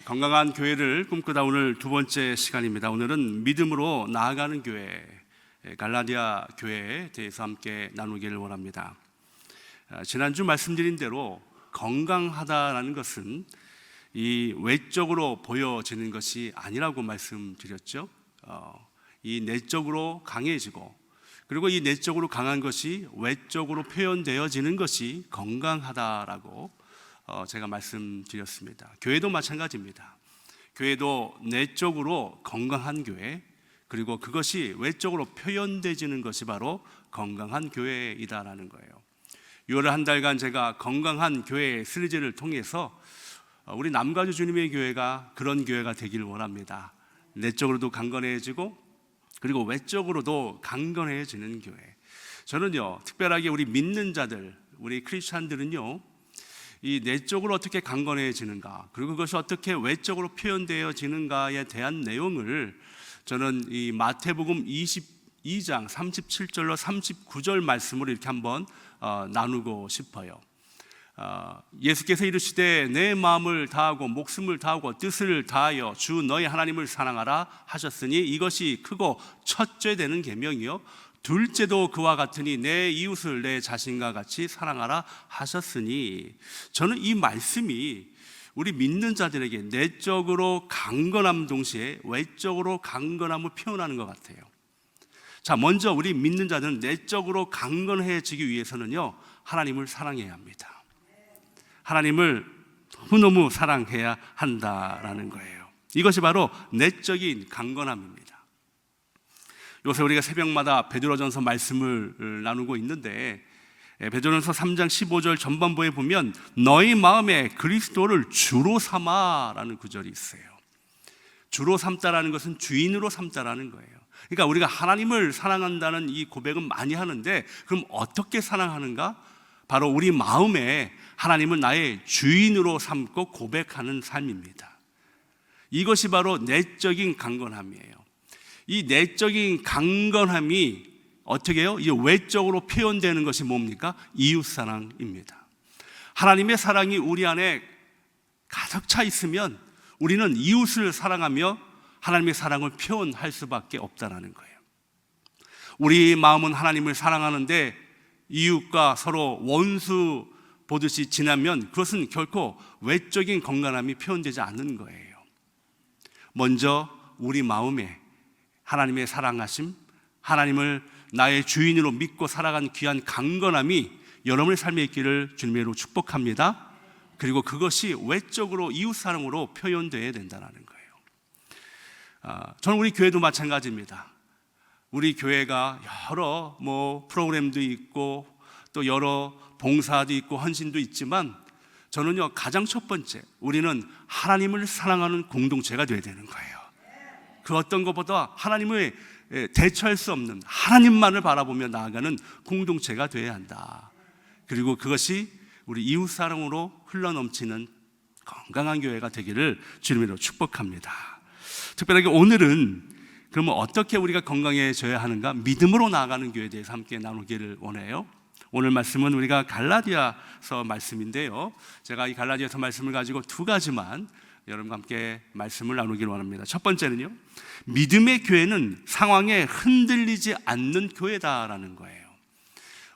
건강한 교회를 꿈꾸다 오늘 두 번째 시간입니다. 오늘은 믿음으로 나아가는 교회, 갈라디아 교회에 대해서 함께 나누기를 원합니다. 지난주 말씀드린 대로 건강하다라는 것은 이 외적으로 보여지는 것이 아니라고 말씀드렸죠. 이 내적으로 강해지고, 그리고 이 내적으로 강한 것이 외적으로 표현되어지는 것이 건강하다라고 제가 말씀드렸습니다. 교회도 마찬가지입니다. 교회도 내적으로 건강한 교회, 그리고 그것이 외적으로 표현되지는 것이 바로 건강한 교회이다라는 거예요. 6월 한 달간 제가 건강한 교회 시리즈를 통해서 우리 남가주 주님의 교회가 그런 교회가 되기를 원합니다. 내적으로도 강건해지고 그리고 외적으로도 강건해지는 교회. 저는요, 특별하게 우리 믿는 자들, 우리 크리스찬들은요, 이 내적으로 어떻게 강건해지는가, 그리고 그것이 어떻게 외적으로 표현되어지는가에 대한 내용을 저는 이 마태복음 22장 37절로 39절 말씀으로 이렇게 한번 나누고 싶어요. 예수께서 이르시되 내 마음을 다하고 목숨을 다하고 뜻을 다하여 주 너희 하나님을 사랑하라 하셨으니 이것이 크고 첫째 되는 계명이요 둘째도 그와 같으니 내 이웃을 내 자신과 같이 사랑하라 하셨으니, 저는 이 말씀이 우리 믿는 자들에게 내적으로 강건함 동시에 외적으로 강건함을 표현하는 것 같아요. 자, 먼저 우리 믿는 자들은 내적으로 강건해지기 위해서는요, 하나님을 사랑해야 합니다. 하나님을 너무너무 사랑해야 한다라는 거예요. 이것이 바로 내적인 강건함입니다. 요새 우리가 새벽마다 베드로전서 말씀을 나누고 있는데, 베드로전서 3장 15절 전반부에 보면 너희 마음에 그리스도를 주로 삼아라는 구절이 있어요. 주로 삼다라는 것은 주인으로 삼다라는 거예요. 그러니까 우리가 하나님을 사랑한다는 이 고백은 많이 하는데, 그럼 어떻게 사랑하는가? 바로 우리 마음에 하나님을 나의 주인으로 삼고 고백하는 삶입니다. 이것이 바로 내적인 강건함이에요. 이 내적인 강건함이 어떻게 해요? 이 외적으로 표현되는 것이 뭡니까? 이웃사랑입니다. 하나님의 사랑이 우리 안에 가득 차 있으면 우리는 이웃을 사랑하며 하나님의 사랑을 표현할 수밖에 없다는 거예요. 우리 마음은 하나님을 사랑하는데 이웃과 서로 원수 보듯이 지나면 그것은 결코 외적인 건강함이 표현되지 않는 거예요. 먼저 우리 마음에 하나님의 사랑하심, 하나님을 나의 주인으로 믿고 살아간 귀한 강건함이 여러분의 삶에 있기를 주님의 이름으로 축복합니다. 그리고 그것이 외적으로 이웃사랑으로 표현되어야 된다는 거예요. 저는 우리 교회도 마찬가지입니다. 우리 교회가 여러 프로그램도 있고 또 여러 봉사도 있고 헌신도 있지만, 저는요, 가장 첫 번째, 우리는 하나님을 사랑하는 공동체가 되어야 되는 거예요. 그 어떤 것보다 하나님을 대처할 수 없는 하나님만을 바라보며 나아가는 공동체가 되어야 한다. 그리고 그것이 우리 이웃사랑으로 흘러넘치는 건강한 교회가 되기를 주님으로 축복합니다. 특별하게 오늘은 그러면 어떻게 우리가 건강해져야 하는가? 믿음으로 나아가는 교회에 대해서 함께 나누기를 원해요. 오늘 말씀은 우리가 갈라디아서 말씀인데요, 제가 이 갈라디아서 말씀을 가지고 두 가지만 여러분과 함께 말씀을 나누기를 원합니다. 첫 번째는요, 믿음의 교회는 상황에 흔들리지 않는 교회다라는 거예요.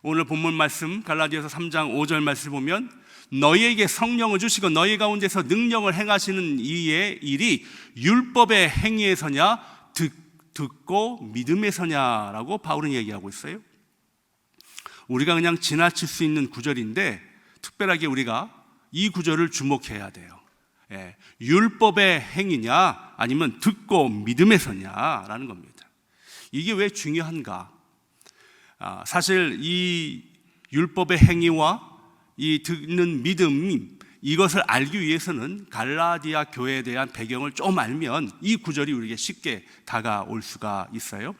오늘 본문 말씀 갈라디아서 3장 5절 말씀을 보면 너희에게 성령을 주시고 너희 가운데서 능력을 행하시는 이의 일이 율법의 행위에서냐 듣고 믿음에서냐라고 바울은 얘기하고 있어요. 우리가 그냥 지나칠 수 있는 구절인데 특별하게 우리가 이 구절을 주목해야 돼요. 율법의 행위냐 아니면 듣고 믿음에서냐라는 겁니다. 이게 왜 중요한가? 사실 이 율법의 행위와 이 듣는 믿음, 이것을 알기 위해서는 갈라디아 교회에 대한 배경을 좀 알면 이 구절이 우리에게 쉽게 다가올 수가 있어요.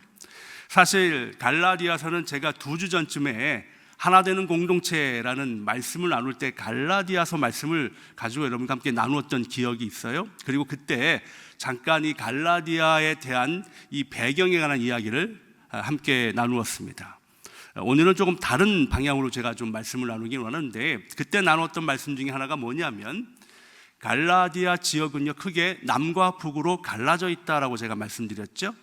사실 갈라디아서는 제가 2주 전쯤에 하나 되는 공동체라는 말씀을 나눌 때 갈라디아서 말씀을 가지고 여러분과 함께 나누었던 기억이 있어요. 그리고 그때 잠깐 이 갈라디아에 대한 이 배경에 관한 이야기를 함께 나누었습니다. 오늘은 조금 다른 방향으로 제가 좀 말씀을 나누긴 원하는데, 그때 나눴던 말씀 중에 하나가 뭐냐면 갈라디아 지역은요 크게 남과 북으로 갈라져 있다라고 제가 말씀드렸죠.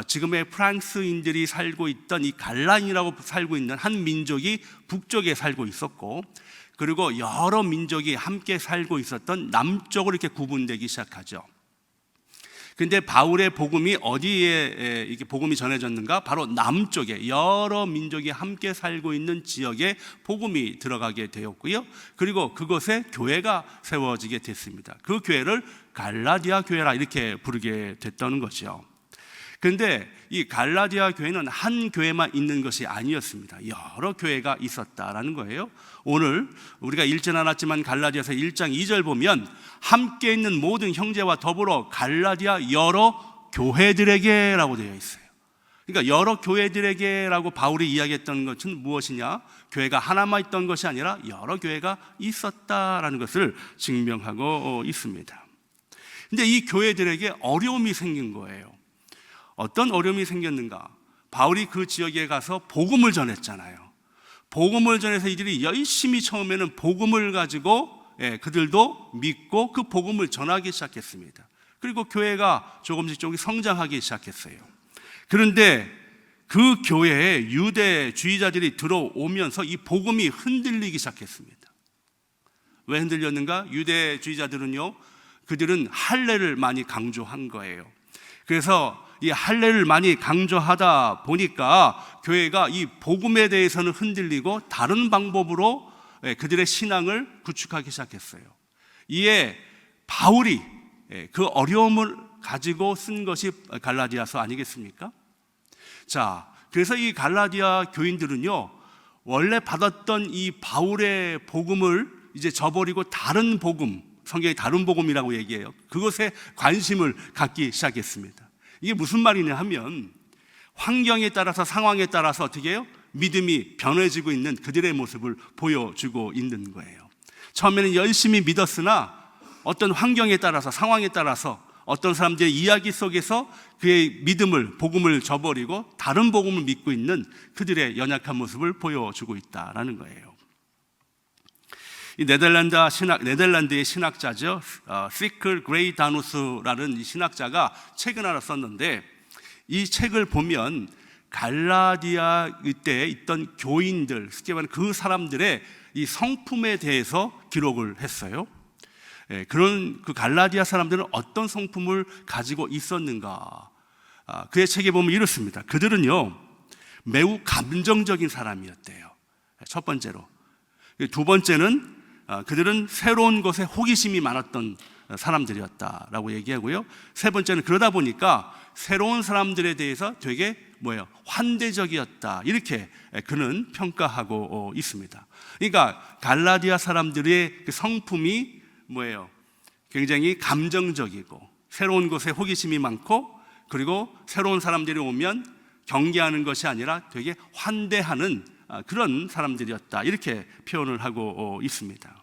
지금의 프랑스인들이 살고 있던 이 갈란이라고 살고 있는 한 민족이 북쪽에 살고 있었고, 그리고 여러 민족이 함께 살고 있었던 남쪽으로 이렇게 구분되기 시작하죠. 근데 바울의 복음이 어디에 이렇게 복음이 전해졌는가? 바로 남쪽에 여러 민족이 함께 살고 있는 지역에 복음이 들어가게 되었고요. 그리고 그곳에 교회가 세워지게 됐습니다. 그 교회를 갈라디아 교회라 이렇게 부르게 됐다는 거죠. 그런데 이 갈라디아 교회는 한 교회만 있는 것이 아니었습니다. 여러 교회가 있었다라는 거예요. 오늘 우리가 읽지 않았지만 갈라디아서 1장 2절 보면 함께 있는 모든 형제와 더불어 갈라디아 여러 교회들에게라고 되어 있어요. 그러니까 여러 교회들에게라고 바울이 이야기했던 것은 무엇이냐? 교회가 하나만 있던 것이 아니라 여러 교회가 있었다라는 것을 증명하고 있습니다. 근데 이 교회들에게 어려움이 생긴 거예요. 어떤 어려움이 생겼는가? 바울이 그 지역에 가서 복음을 전했잖아요. 복음을 전해서 이들이 열심히 처음에는 복음을 가지고 그들도 믿고 그 복음을 전하기 시작했습니다. 그리고 교회가 조금씩 성장하기 시작했어요. 그런데 그 교회에 유대주의자들이 들어오면서 이 복음이 흔들리기 시작했습니다. 왜 흔들렸는가? 유대주의자들은요, 그들은 할례를 많이 강조한 거예요. 그래서 이 할례를 많이 강조하다 보니까 교회가 이 복음에 대해서는 흔들리고 다른 방법으로 그들의 신앙을 구축하기 시작했어요. 이에 바울이 그 어려움을 가지고 쓴 것이 갈라디아서 아니겠습니까? 자, 그래서 이 갈라디아 교인들은요, 원래 받았던 이 바울의 복음을 이제 저버리고 다른 복음, 성경의 다른 복음이라고 얘기해요. 그것에 관심을 갖기 시작했습니다. 이게 무슨 말이냐 하면 환경에 따라서 상황에 따라서 어떻게 해요? 믿음이 변해지고 있는 그들의 모습을 보여주고 있는 거예요. 처음에는 열심히 믿었으나 어떤 환경에 따라서 상황에 따라서 어떤 사람들의 이야기 속에서 그의 믿음을 복음을 저버리고 다른 복음을 믿고 있는 그들의 연약한 모습을 보여주고 있다라는 거예요. 이 네덜란드의 신학자죠. 시클 그레이다누스라는 이 신학자가 책을 하나 썼는데, 이 책을 보면 갈라디아 때 있던 교인들, 쉽게 말하면 그 사람들의 이 성품에 대해서 기록을 했어요. 그런 그 갈라디아 사람들은 어떤 성품을 가지고 있었는가? 그의 책에 보면 이렇습니다. 그들은요, 매우 감정적인 사람이었대요. 첫 번째로. 두 번째는 그들은 새로운 것에 호기심이 많았던 사람들이었다라고 얘기하고요. 세 번째는 그러다 보니까 새로운 사람들에 대해서 되게 환대적이었다, 이렇게 그는 평가하고 있습니다. 그러니까 갈라디아 사람들의 그 성품이 굉장히 감정적이고 새로운 것에 호기심이 많고, 그리고 새로운 사람들이 오면 경계하는 것이 아니라 되게 환대하는 그런 사람들이었다, 이렇게 표현을 하고 있습니다.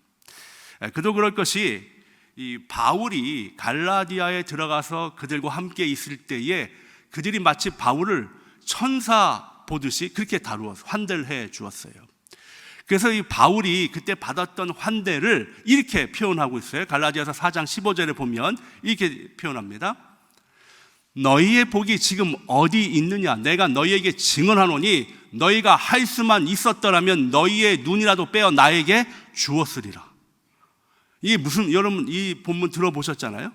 그도 그럴 것이 이 바울이 갈라디아에 들어가서 그들과 함께 있을 때에 그들이 마치 바울을 천사 보듯이 그렇게 다루어서 환대를 해 주었어요. 그래서 이 바울이 그때 받았던 환대를 이렇게 표현하고 있어요. 갈라디아서 4장 15절에 보면 이렇게 표현합니다. 너희의 복이 지금 어디 있느냐? 내가 너희에게 증언하노니 너희가 할 수만 있었더라면 너희의 눈이라도 빼어 나에게 주었으리라. 이게 무슨, 여러분 이 본문 들어보셨잖아요.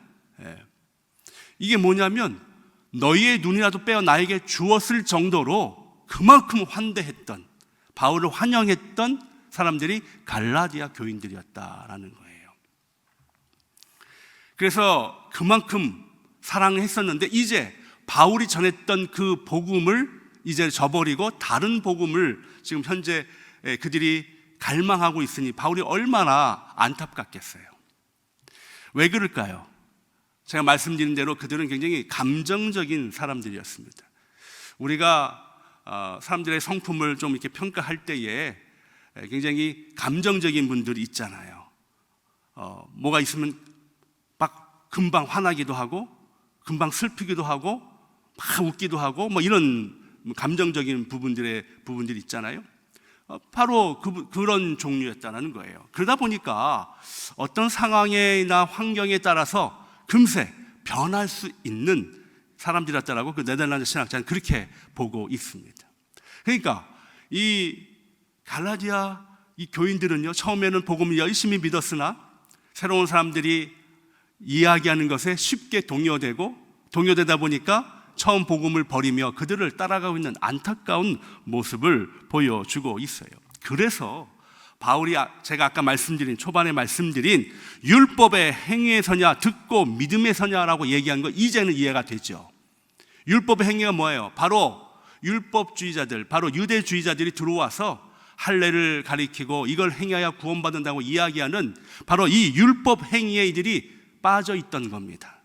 이게 뭐냐면 너희의 눈이라도 빼어 나에게 주었을 정도로 그만큼 환대했던, 바울을 환영했던 사람들이 갈라디아 교인들이었다라는 거예요. 그래서 그만큼 사랑했었는데 이제 바울이 전했던 그 복음을 이제 저버리고 다른 복음을 지금 현재 그들이 갈망하고 있으니 바울이 얼마나 안타깝겠어요. 왜 그럴까요? 제가 말씀드린 대로 그들은 굉장히 감정적인 사람들이었습니다. 우리가 사람들의 성품을 좀 이렇게 평가할 때에 굉장히 감정적인 분들이 있잖아요. 뭐가 있으면 막 금방 화나기도 하고 금방 슬프기도 하고 막 웃기도 하고 이런 감정적인 부분들이 있잖아요. 바로 그런 종류였다는 거예요. 그러다 보니까 어떤 상황이나 환경에 따라서 금세 변할 수 있는 사람들이었다라고 그 네덜란드 신학자는 그렇게 보고 있습니다. 그러니까 이 갈라디아 이 교인들은요, 처음에는 복음을 열심히 믿었으나 새로운 사람들이 이야기하는 것에 쉽게 동요되다 보니까 처음 복음을 버리며 그들을 따라가고 있는 안타까운 모습을 보여주고 있어요. 그래서 바울이 제가 아까 초반에 말씀드린 율법의 행위에서냐 듣고 믿음에서냐라고 얘기한 거 이제는 이해가 되죠. 율법의 행위가 뭐예요? 바로 율법주의자들, 바로 유대주의자들이 들어와서 할례를 가리키고 이걸 행해야 구원받는다고 이야기하는 바로 이 율법 행위에 이들이 빠져 있던 겁니다.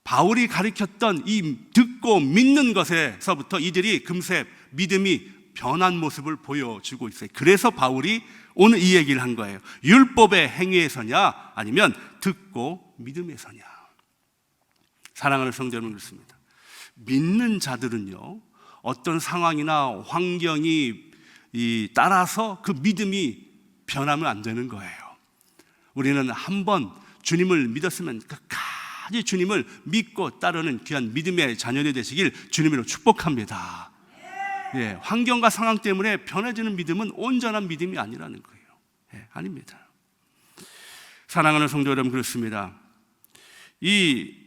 바울이 가리켰던 이 듣고 믿는 것에서부터 이들이 금세 믿음이 변한 모습을 보여주고 있어요. 그래서 바울이 오늘 이 얘기를 한 거예요. 율법의 행위에서냐 아니면 듣고 믿음에서냐. 사랑하는 성도 여러분, 그렇습니다. 믿는 자들은요, 어떤 상황이나 환경이 따라서 그 믿음이 변하면 안 되는 거예요. 우리는 한번 주님을 믿었으면 끝까지 주님을 믿고 따르는 귀한 믿음의 자녀들이 되시길 주님으로 축복합니다. 예, 환경과 상황 때문에 변해지는 믿음은 온전한 믿음이 아니라는 거예요. 예, 아닙니다. 사랑하는 성도 여러분, 그렇습니다. 이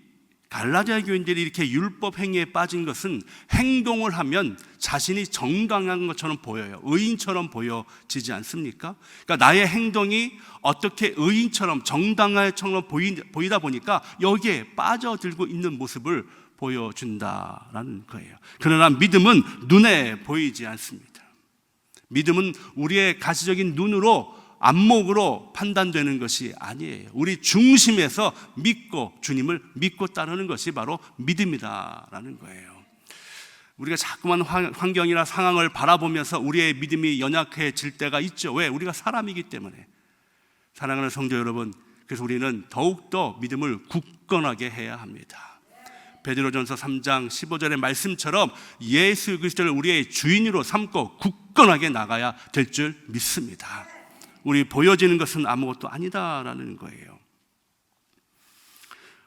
갈라디아 교인들이 이렇게 율법 행위에 빠진 것은 행동을 하면 자신이 정당한 것처럼 보여요. 의인처럼 보여지지 않습니까? 그러니까 나의 행동이 어떻게 의인처럼 정당한처럼 보이다 보니까 여기에 빠져들고 있는 모습을 보여준다라는 거예요. 그러나 믿음은 눈에 보이지 않습니다. 믿음은 우리의 가시적인 눈으로, 안목으로 판단되는 것이 아니에요. 우리 중심에서 믿고 주님을 믿고 따르는 것이 바로 믿음이다라는 거예요. 우리가 자꾸만 환경이나 상황을 바라보면서 우리의 믿음이 연약해질 때가 있죠. 왜? 우리가 사람이기 때문에. 사랑하는 성도 여러분, 그래서 우리는 더욱더 믿음을 굳건하게 해야 합니다. 베드로전서 3장 15절의 말씀처럼 예수 그리스도를 우리의 주인으로 삼고 굳건하게 나가야 될 줄 믿습니다. 우리 보여지는 것은 아무것도 아니다라는 거예요.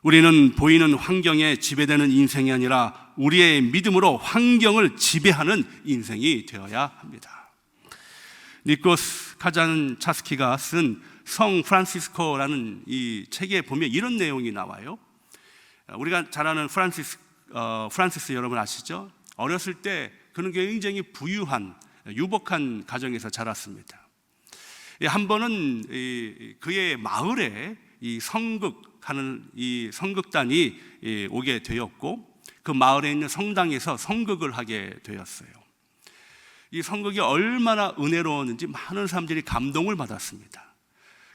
우리는 보이는 환경에 지배되는 인생이 아니라 우리의 믿음으로 환경을 지배하는 인생이 되어야 합니다. 니코스 카잔차스키가 쓴 성 프란시스코라는 이 책에 보면 이런 내용이 나와요. 우리가 잘 아는 프란시스 여러분 아시죠? 어렸을 때 그는 굉장히 부유한, 유복한 가정에서 자랐습니다. 한 번은 그의 마을에 이 성극하는 이 성극단이 오게 되었고, 그 마을에 있는 성당에서 성극을 하게 되었어요. 이 성극이 얼마나 은혜로웠는지 많은 사람들이 감동을 받았습니다.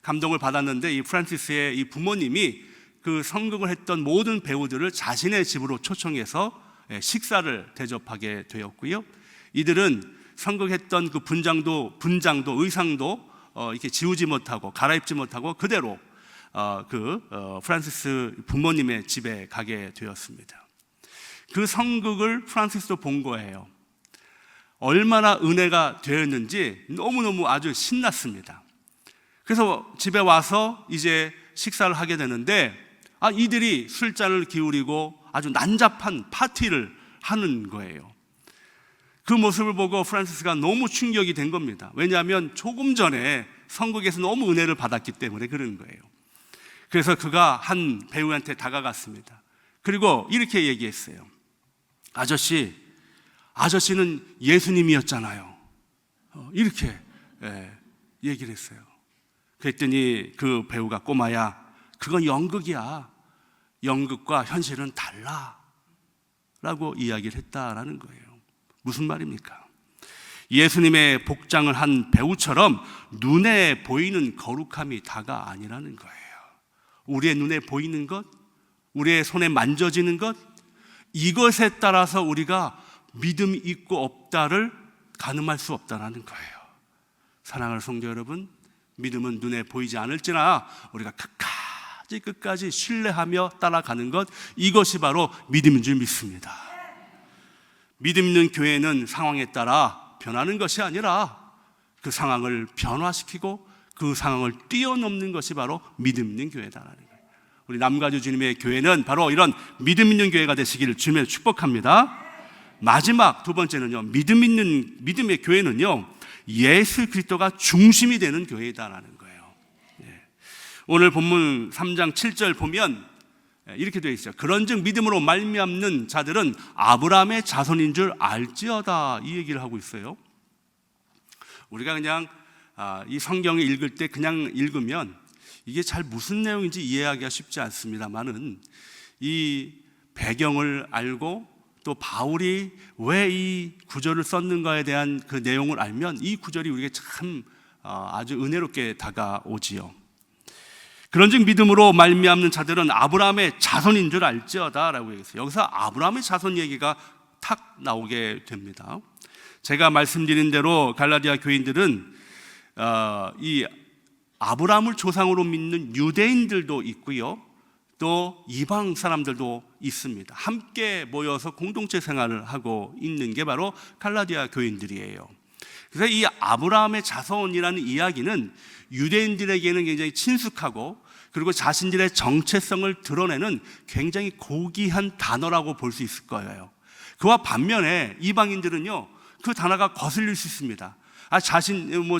감동을 받았는데 이 프란시스의 이 부모님이 그 성극을 했던 모든 배우들을 자신의 집으로 초청해서 식사를 대접하게 되었고요. 이들은 성극했던 그 분장도 의상도 이렇게 지우지 못하고 갈아입지 못하고 그대로 프란시스 부모님의 집에 가게 되었습니다. 그 성극을 프란시스도 본 거예요. 얼마나 은혜가 되었는지 너무너무 아주 신났습니다. 그래서 집에 와서 이제 식사를 하게 되는데 이들이 술잔을 기울이고 아주 난잡한 파티를 하는 거예요. 그 모습을 보고 프란시스가 너무 충격이 된 겁니다. 왜냐하면 조금 전에 성극에서 너무 은혜를 받았기 때문에 그런 거예요. 그래서 그가 한 배우한테 다가갔습니다. 그리고 이렇게 얘기했어요. 아저씨는 예수님이었잖아요. 이렇게 얘기를 했어요. 그랬더니 그 배우가, 꼬마야, 그건 연극이야. 연극과 현실은 달라 라고 이야기를 했다라는 거예요. 무슨 말입니까? 예수님의 복장을 한 배우처럼 눈에 보이는 거룩함이 다가 아니라는 거예요. 우리의 눈에 보이는 것, 우리의 손에 만져지는 것, 이것에 따라서 우리가 믿음이 있고 없다를 가늠할 수 없다는 거예요. 사랑하는 성도 여러분, 믿음은 눈에 보이지 않을지나 우리가 끝까지 신뢰하며 따라가는 것, 이것이 바로 믿음인 줄 믿습니다. 믿음 있는 교회는 상황에 따라 변하는 것이 아니라 그 상황을 변화시키고 그 상황을 뛰어넘는 것이 바로 믿음 있는 교회다라는 거예요. 우리 남가주 주님의 교회는 바로 이런 믿음 있는 교회가 되시기를 주님의 축복합니다. 마지막 두 번째는요, 믿음의 교회는요, 예수 그리스도가 중심이 되는 교회다라는 거예요. 오늘 본문 3장 7절 보면 이렇게 되어 있어요. 그런즉 믿음으로 말미암는 자들은 아브라함의 자손인 줄 알지어다, 이 얘기를 하고 있어요. 우리가 그냥 이 성경을 읽을 때 그냥 읽으면 이게 잘 무슨 내용인지 이해하기가 쉽지 않습니다만은 이 배경을 알고 또 바울이 왜 이 구절을 썼는가에 대한 그 내용을 알면 이 구절이 우리에게 참 아주 은혜롭게 다가오지요. 그런즉 믿음으로 말미암는 자들은 아브라함의 자손인 줄 알지어다라고 얘기했어요. 여기서 아브라함의 자손 얘기가 탁 나오게 됩니다. 제가 말씀드린 대로 갈라디아 교인들은 이 아브라함을 조상으로 믿는 유대인들도 있고요, 또 이방 사람들도 있습니다. 함께 모여서 공동체 생활을 하고 있는 게 바로 갈라디아 교인들이에요. 그래서 이 아브라함의 자손이라는 이야기는 유대인들에게는 굉장히 친숙하고 그리고 자신들의 정체성을 드러내는 굉장히 고귀한 단어라고 볼 수 있을 거예요. 그와 반면에 이방인들은요, 그 단어가 거슬릴 수 있습니다.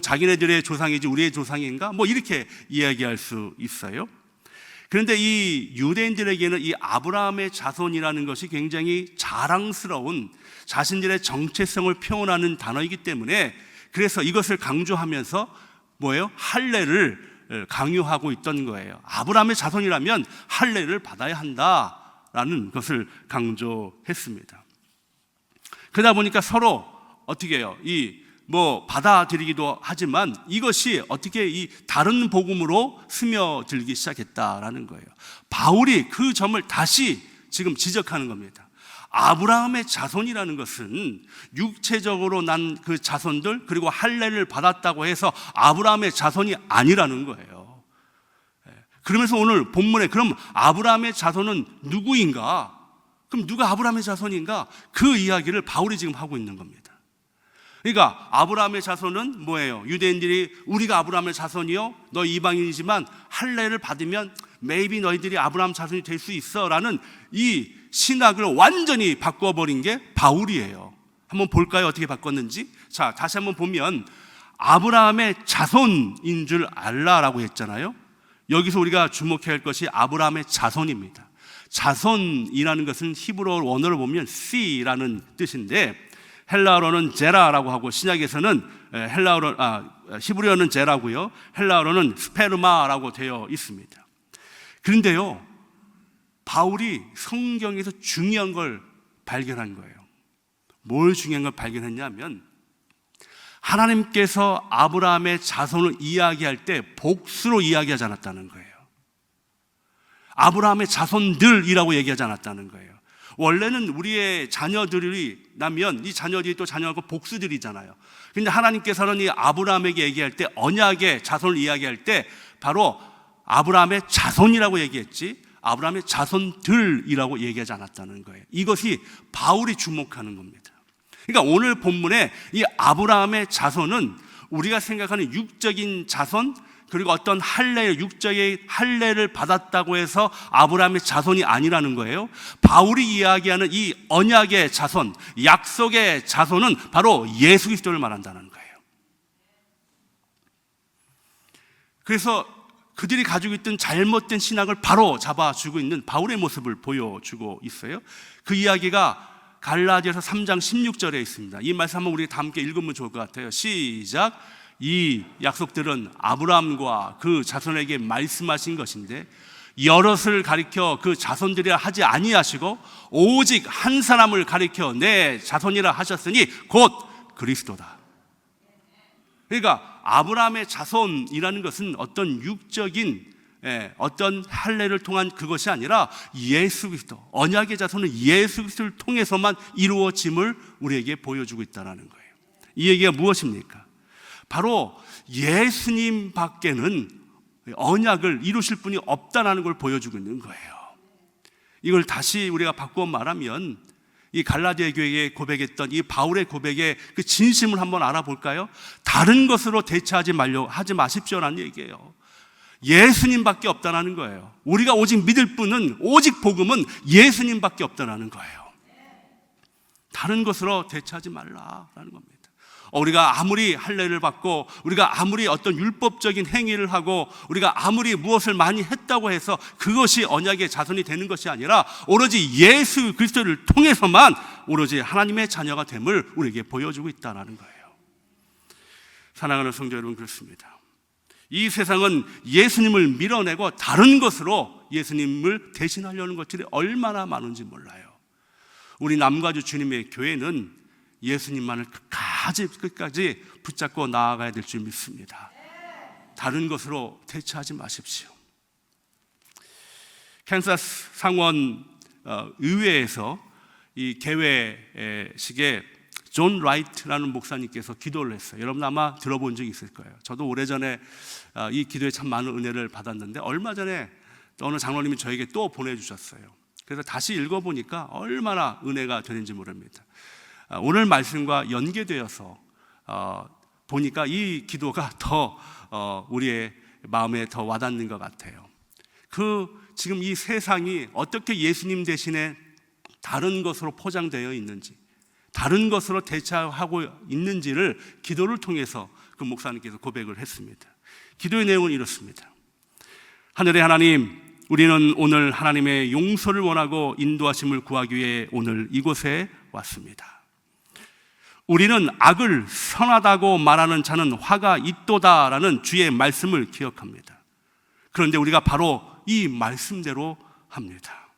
자기네들의 조상이지 우리의 조상인가? 이렇게 이야기할 수 있어요. 그런데 이 유대인들에게는 이 아브라함의 자손이라는 것이 굉장히 자랑스러운 자신들의 정체성을 표현하는 단어이기 때문에 그래서 이것을 강조하면서 할례를 강요하고 있던 거예요. 아브라함의 자손이라면 할례를 받아야 한다라는 것을 강조했습니다. 그러다 보니까 서로 어떻게 해요? 받아들이기도 하지만 이것이 어떻게 이 다른 복음으로 스며들기 시작했다라는 거예요. 바울이 그 점을 다시 지금 지적하는 겁니다. 아브라함의 자손이라는 것은 육체적으로 난 그 자손들 그리고 할례를 받았다고 해서 아브라함의 자손이 아니라는 거예요. 그러면서 오늘 본문에 그럼 아브라함의 자손은 누구인가? 그럼 누가 아브라함의 자손인가? 그 이야기를 바울이 지금 하고 있는 겁니다. 그러니까 아브라함의 자손은 뭐예요? 유대인들이 우리가 아브라함의 자손이요, 너 이방인이지만 할례를 받으면 maybe 너희들이 아브라함 자손이 될 수 있어 라는 이 신학을 완전히 바꿔버린 게 바울이에요. 한번 볼까요? 어떻게 바꿨는지. 자, 다시 한번 보면 아브라함의 자손인 줄 알라라고 했잖아요. 여기서 우리가 주목해야 할 것이 아브라함의 자손입니다. 자손이라는 것은 히브리어 원어를 보면 씨라는 뜻인데 헬라어로는 제라라고 하고 신약에서는 히브리어는 제라고요, 헬라어로는 스페르마라고 되어 있습니다. 그런데요, 바울이 성경에서 중요한 걸 발견한 거예요. 뭘 중요한 걸 발견했냐면 하나님께서 아브라함의 자손을 이야기할 때 복수로 이야기하지 않았다는 거예요. 아브라함의 자손들이라고 얘기하지 않았다는 거예요. 원래는 우리의 자녀들이 나면 이 자녀들이 또 자녀하고 복수들이잖아요. 그런데 하나님께서는 이 아브라함에게 얘기할 때, 언약의 자손을 이야기할 때 바로 아브라함의 자손이라고 얘기했지 아브라함의 자손들이라고 얘기하지 않았다는 거예요. 이것이 바울이 주목하는 겁니다. 그러니까 오늘 본문에 이 아브라함의 자손은 우리가 생각하는 육적인 자손 그리고 어떤 육적인 할례를 받았다고 해서 아브라함의 자손이 아니라는 거예요. 바울이 이야기하는 이 언약의 자손, 약속의 자손은 바로 예수 그리스도를 말한다는 거예요. 그래서 그들이 가지고 있던 잘못된 신학을 바로 잡아주고 있는 바울의 모습을 보여주고 있어요. 그 이야기가 갈라디아서 3장 16절에 있습니다. 이 말씀 한번 우리 다 함께 읽으면 좋을 것 같아요. 시작. 이 약속들은 아브라함과 그 자손에게 말씀하신 것인데 여럿을 가리켜 그 자손들이라 하지 아니하시고 오직 한 사람을 가리켜 내 자손이라 하셨으니 곧 그리스도다. 그러니까 아브라함의 자손이라는 것은 어떤 육적인 어떤 할례를 통한 그것이 아니라 예수 그리스도, 언약의 자손은 예수 그리스도를 통해서만 이루어짐을 우리에게 보여주고 있다는 거예요. 이 얘기가 무엇입니까? 바로 예수님 밖에는 언약을 이루실 분이 없다는 걸 보여주고 있는 거예요. 이걸 다시 우리가 바꾸어 말하면 이 갈라디아 교회에 고백했던 이 바울의 고백의 그 진심을 한번 알아볼까요? 다른 것으로 대체하지 하지 마십시오라는 얘기예요. 예수님밖에 없다라는 거예요. 우리가 오직 믿을 분은, 오직 복음은 예수님밖에 없다라는 거예요. 다른 것으로 대체하지 말라라는 겁니다. 우리가 아무리 할례를 받고, 우리가 아무리 어떤 율법적인 행위를 하고, 우리가 아무리 무엇을 많이 했다고 해서 그것이 언약의 자손이 되는 것이 아니라 오로지 예수 그리스도를 통해서만 오로지 하나님의 자녀가 됨을 우리에게 보여주고 있다는 거예요. 사랑하는 성도 여러분, 그렇습니다. 이 세상은 예수님을 밀어내고 다른 것으로 예수님을 대신하려는 것들이 얼마나 많은지 몰라요. 우리 남가주 주님의 교회는 예수님만을 끝까지 붙잡고 나아가야 될 줄 믿습니다. 다른 것으로 대체하지 마십시오. 캔사스 상원 의회에서 이 개회식에 존 라이트라는 목사님께서 기도를 했어요. 여러분 아마 들어본 적이 있을 거예요. 저도 오래전에 이 기도에 참 많은 은혜를 받았는데 얼마 전에 어느 장로님이 저에게 또 보내주셨어요. 그래서 다시 읽어보니까 얼마나 은혜가 되는지 모릅니다. 오늘 말씀과 연계되어서 보니까 이 기도가 더 우리의 마음에 더 와닿는 것 같아요. 지금 이 세상이 어떻게 예수님 대신에 다른 것으로 포장되어 있는지, 다른 것으로 대체하고 있는지를 기도를 통해서 그 목사님께서 고백을 했습니다. 기도의 내용은 이렇습니다. 하늘의 하나님, 우리는 오늘 하나님의 용서를 원하고 인도하심을 구하기 위해 오늘 이곳에 왔습니다. 우리는 악을 선하다고 말하는 자는 화가 있도다라는 주의 말씀을 기억합니다. 그런데 우리가 바로 이 말씀대로 합니다.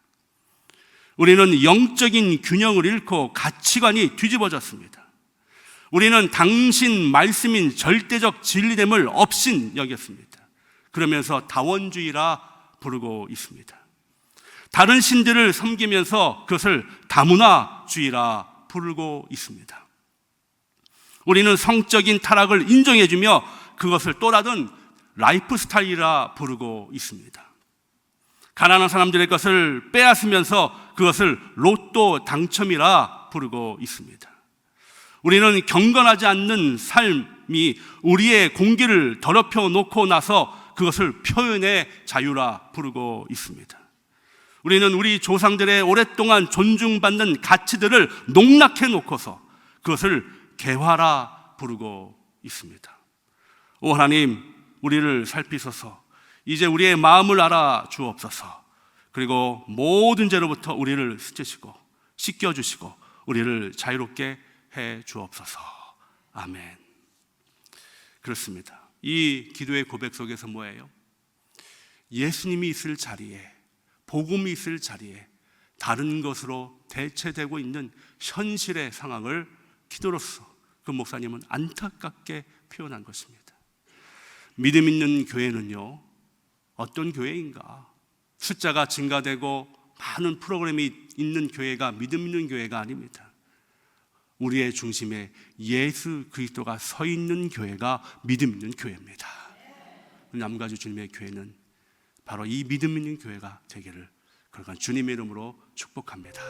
우리는 영적인 균형을 잃고 가치관이 뒤집어졌습니다. 우리는 당신 말씀인 절대적 진리됨을 없인 여겼습니다. 그러면서 다원주의라 부르고 있습니다. 다른 신들을 섬기면서 그것을 다문화주의라 부르고 있습니다. 우리는 성적인 타락을 인정해주며 그것을 또 다른 라이프 스타일이라 부르고 있습니다. 가난한 사람들의 것을 빼앗으면서 그것을 로또 당첨이라 부르고 있습니다. 우리는 경건하지 않는 삶이 우리의 공기를 더럽혀 놓고 나서 그것을 표현의 자유라 부르고 있습니다. 우리는 우리 조상들의 오랫동안 존중받는 가치들을 농락해 놓고서 그것을 개화라 부르고 있습니다. 오 하나님, 우리를 살피소서. 이제 우리의 마음을 알아 주옵소서. 그리고 모든 죄로부터 우리를 씻겨주시고 우리를 자유롭게 해 주옵소서. 아멘. 그렇습니다. 이 기도의 고백 속에서 뭐예요? 예수님이 있을 자리에, 복음이 있을 자리에 다른 것으로 대체되고 있는 현실의 상황을 기도로서 그 목사님은 안타깝게 표현한 것입니다. 믿음 있는 교회는요, 어떤 교회인가? 숫자가 증가되고 많은 프로그램이 있는 교회가 믿음 있는 교회가 아닙니다. 우리의 중심에 예수 그리스도가 서 있는 교회가 믿음 있는 교회입니다. 남가주 주님의 교회는 바로 이 믿음 있는 교회가 되기를 그러니까 주님의 이름으로 축복합니다.